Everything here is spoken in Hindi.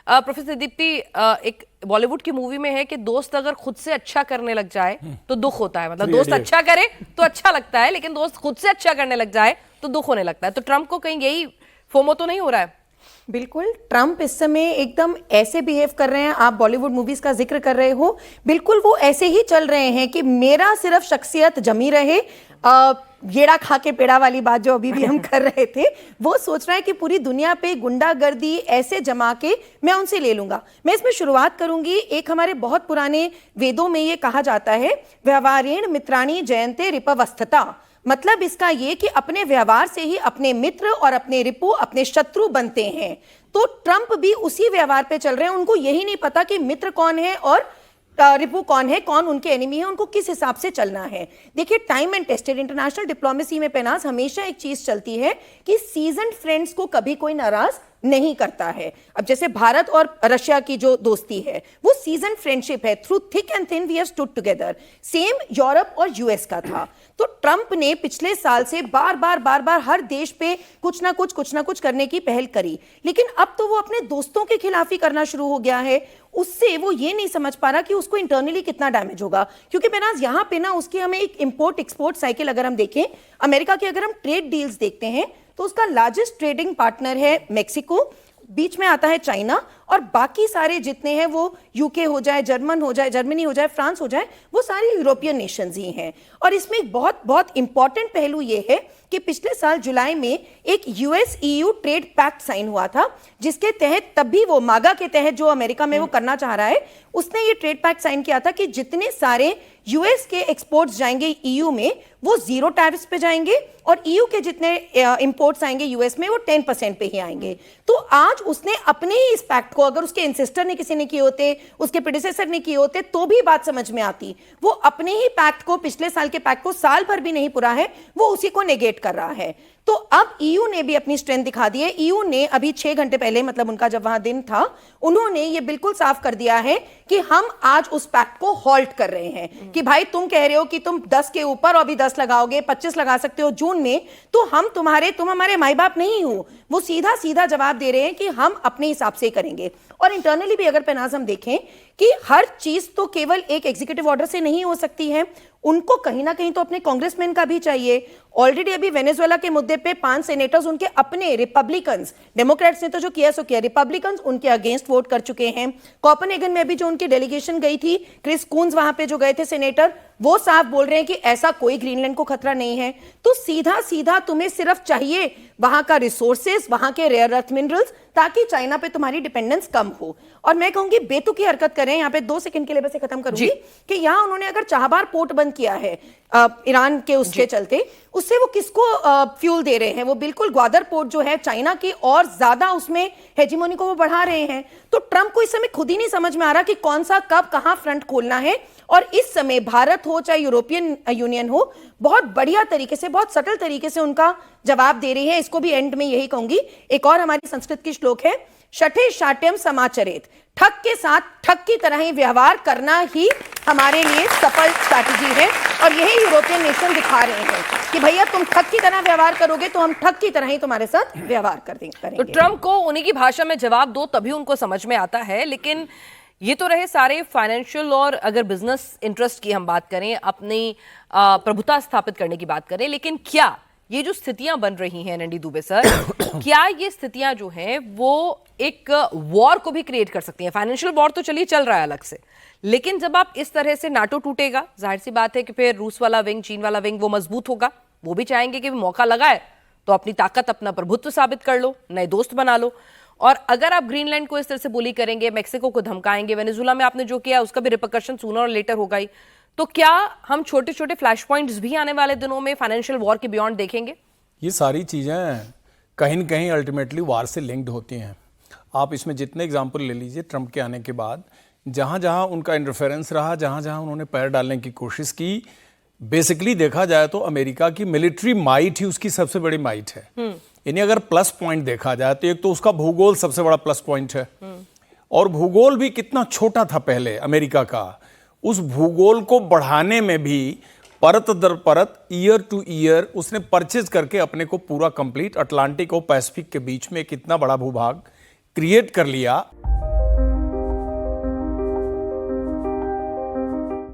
प्रोफेसर दीप्ति, एक बॉलीवुड की मूवी में है कि दोस्त अगर खुद से अच्छा करने लग जाए तो दुख होता है, मतलब दोस्त अच्छा करे तो अच्छा लगता है, लेकिन दोस्त खुद से अच्छा करने लग जाए तो दुख होने लगता है। तो ट्रम्प को कहीं यही फोमो तो नहीं हो रहा है? बिल्कुल, ट्रम्प इस समय एकदम ऐसे बिहेव कर रहे हैं, आप बॉलीवुड मूवीज का जिक्र कर रहे हो, बिल्कुल वो ऐसे ही चल रहे हैं कि मेरा सिर्फ शख्सियत जमी रहे। येड़ा खा के पेड़ा वाली बात जो अभी भी हम कर रहे थे, वो सोच रहा है कि पूरी दुनिया पे गुंडागर्दी ऐसे जमा के मैं उनसे ले लूंगा। मैं इसमें शुरुआत करूंगी, एक हमारे बहुत पुराने वेदों में ये कहा जाता है, व्यवहारेण मित्राणि जयन्ते रिपवस्थता। मतलब इसका ये कि अपने व्यवहार से ही अपने मित्र और अपने रिपु, अपने शत्रु बनते हैं। तो ट्रंप भी उसी व्यवहार पे चल रहे हैं। उनको यही नहीं पता कि मित्र कौन है और रिपु कौन है, कौन उनके एनिमी है, उनको किस हिसाब से चलना है। देखिए, time and tested international diplomacy में पेनास हमेशा एक चीज चलती है कि सीजन्ड फ्रेंड्स को कभी कोई नाराज नहीं करता है। अब जैसे भारत और रशिया की जो दोस्ती है वो सीजन फ्रेंडशिप है, through thick and thin we have stood together. Same Europe और यूएस का था। तो ट्रंप ने पिछले साल से बार बार हर देश पे कुछ ना कुछ करने की पहल करी, लेकिन अब तो वो अपने दोस्तों के खिलाफ ही करना शुरू हो गया है। उससे वो ये नहीं समझ पा रहा कि उसको इंटरनली कितना डैमेज होगा, क्योंकि बेनाज यहाँ पे ना उसकी हमें एक इंपोर्ट एक्सपोर्ट साइकिल अगर हम देखें, अमेरिका की अगर हम ट्रेड डील्स देखते हैं तो उसका लार्जेस्ट ट्रेडिंग पार्टनर है मेक्सिको, बीच में आता है चाइना, और बाकी सारे जितने हैं वो यूके हो जाए, जर्मनी हो जाए, फ्रांस हो जाए, वो सारी यूरोपियन नेशंस ही हैं। और इसमें एक बहुत इंपॉर्टेंट पहलू ये है कि पिछले साल जुलाई में एक US EU trade pact sign हुआ था, जिसके तहत तब भी वो मागा के तहत जो अमेरिका में वो करना चाह रहा है, उसने ये ट्रेड पैक्ट साइन किया था कि जितने सारे यूएस के एक्सपोर्ट्स जाएंगे ईयू में वो 0 टैरिफ्स पे जाएंगे, और ईयू के जितने इंपोर्ट्स आएंगे यूएस में वो 10% पे ही आएंगे। तो आज उसने अपने ही इस पैक्ट को, अगर उसके इंसिस्टर ने किसी ने किए होते, उसके प्रेडिसेसर ने किए होते, तो भी बात समझ में आती। वो अपने ही पैक्ट को, पिछले साल के पैक्ट को साल भर भी नहीं पूरा है, वो उसी को नेगेट कर रहा है। तो अब ईयू ने भी अपनी स्ट्रेंथ दिखा दी है। ईयू ने अभी 6 घंटे पहले, मतलब उनका जब वहां दिन था, उन्होंने ये बिल्कुल साफ कर दिया है कि हम आज उस पैक्ट को हॉल्ट कर रहे हैं कि भाई तुम कह रहे हो कि तुम 10 के ऊपर और भी 10 लगाओगे, 25 लगा सकते हो जून में, तो हम तुम हमारे माई बाप नहीं हो। वो सीधा जवाब दे रहे हैं कि हम अपने हिसाब से करेंगे। और इंटरनली भी अगर पेनाज हम देखें कि हर चीज तो केवल एक एग्जीक्यूटिव ऑर्डर से नहीं हो सकती है, उनको कहीं ना कहीं तो अपने कांग्रेसमैन का भी चाहिए। ऑलरेडी अभी वेनेजुएला के मुद्दे पे 5 सेनेटर्स उनके अपने रिपब्लिकन्स, डेमोक्रेट्स ने तो जो किया सो किया, रिपब्लिकन्स उनके अगेंस्ट वोट कर चुके हैं। कोपेनहेगन में भी जो उनकी डेलीगेशन गई थी, क्रिस कून्स वहां पे जो गए थे सेनेटर, वो साफ बोल रहे हैं कि ऐसा कोई ग्रीनलैंड को खतरा नहीं है। तो सीधा तुम्हें सिर्फ चाहिए वहां का रिसोर्सेस, वहां के रेयर अर्थ मिनरल्स, ताकि चाइना पे तुम्हारी डिपेंडेंस कम हो। और मैं कहूंगी बेतुकी हरकत करें, यहाँ पे 2 सेकंड के लिए बस खत्म करूंगी कि यहाँ उन्होंने अगर चाहबार पोर्ट बंद किया है ईरान के उसके चलते, उससे वो किसको फ्यूल दे रहे हैं? वो बिल्कुल ग्वादर पोर्ट जो है चाइना की और ज्यादा उसमें हेजिमोनी को वो बढ़ा रहे हैं। तो ट्रंप को इस समय खुद ही नहीं समझ में आ रहा कि कौन सा कब कहां फ्रंट खोलना है। और इस समय भारत हो चाहे यूरोपियन यूनियन हो, बहुत बढ़िया तरीके से, बहुत सटल तरीके से उनका जवाब दे रही है। इसको भी एंड में यही कहूंगी, एक और हमारी संस्कृत की श्लोक है, शठे शाट्यम समाचरेत, ठग के साथ ठग की तरह ही व्यवहार करना ही हमारे लिए सफल स्ट्रैटेजी है। और यही यूरोपियन नेशन दिखा रहे हैं कि भैया तुम ठग की तरह व्यवहार करोगे तो हम ठग की तरह ही तुम्हारे साथ व्यवहार करेंगे। तो ट्रंप को उन्हीं की भाषा में जवाब दो तभी उनको समझ में आता है। लेकिन ये तो रहे सारे फाइनेंशियल और अगर बिजनेस इंटरेस्ट की हम बात करें, अपनी प्रभुता स्थापित करने की बात करें, लेकिन क्या ये जो स्थितियां बन रही हैं एनडी दुबे सर, क्या ये स्थितियां जो हैं वो एक वॉर को भी क्रिएट कर सकती हैं? फाइनेंशियल वॉर तो चलिए चल रहा है अलग से, लेकिन जब आप इस तरह से नाटो टूटेगा, जाहिर सी बात है कि फिर रूस वाला विंग, चीन वाला विंग वो मजबूत होगा। वो भी चाहेंगे कि मौका लगा है तो अपनी ताकत, अपना प्रभुत्व साबित कर लो, नए दोस्त बना लो। और अगर आप ग्रीनलैंड को इस तरह से बुली करेंगे, मैक्सिको को धमकाएंगे, वेनेजुएला में आपने जो किया उसका भी रिपरकशन सूनर और लेटर होगा ही, तो क्या हम छोटे छोटे फ्लैश पॉइंट्स भी आने वाले दिनों में फाइनेंशियल वॉर के बियॉन्ड देखेंगे? ये सारी चीज़ें कहीं न कहीं अल्टीमेटली वार से लिंक्ड होती हैं। आप इसमें जितने एग्जाम्पल ले लीजिए ट्रंप के आने के बाद, जहाँ जहाँ उनका इंटरफेरेंस रहा, जहाँ जहाँ उन्होंने पैर डालने की कोशिश की, बेसिकली देखा जाए तो अमेरिका की मिलिट्री माइट ही उसकी सबसे बड़ी माइट है। यानी अगर प्लस पॉइंट देखा जाए तो एक तो उसका भूगोल सबसे बड़ा प्लस पॉइंट है, और भूगोल भी कितना छोटा था पहले अमेरिका का, उस भूगोल को बढ़ाने में भी परत दर परत, ईयर टू ईयर उसने परचेज करके अपने को पूरा कंप्लीट अटलांटिक और पैसिफिक के बीच में एक इतना बड़ा भूभाग क्रिएट कर लिया।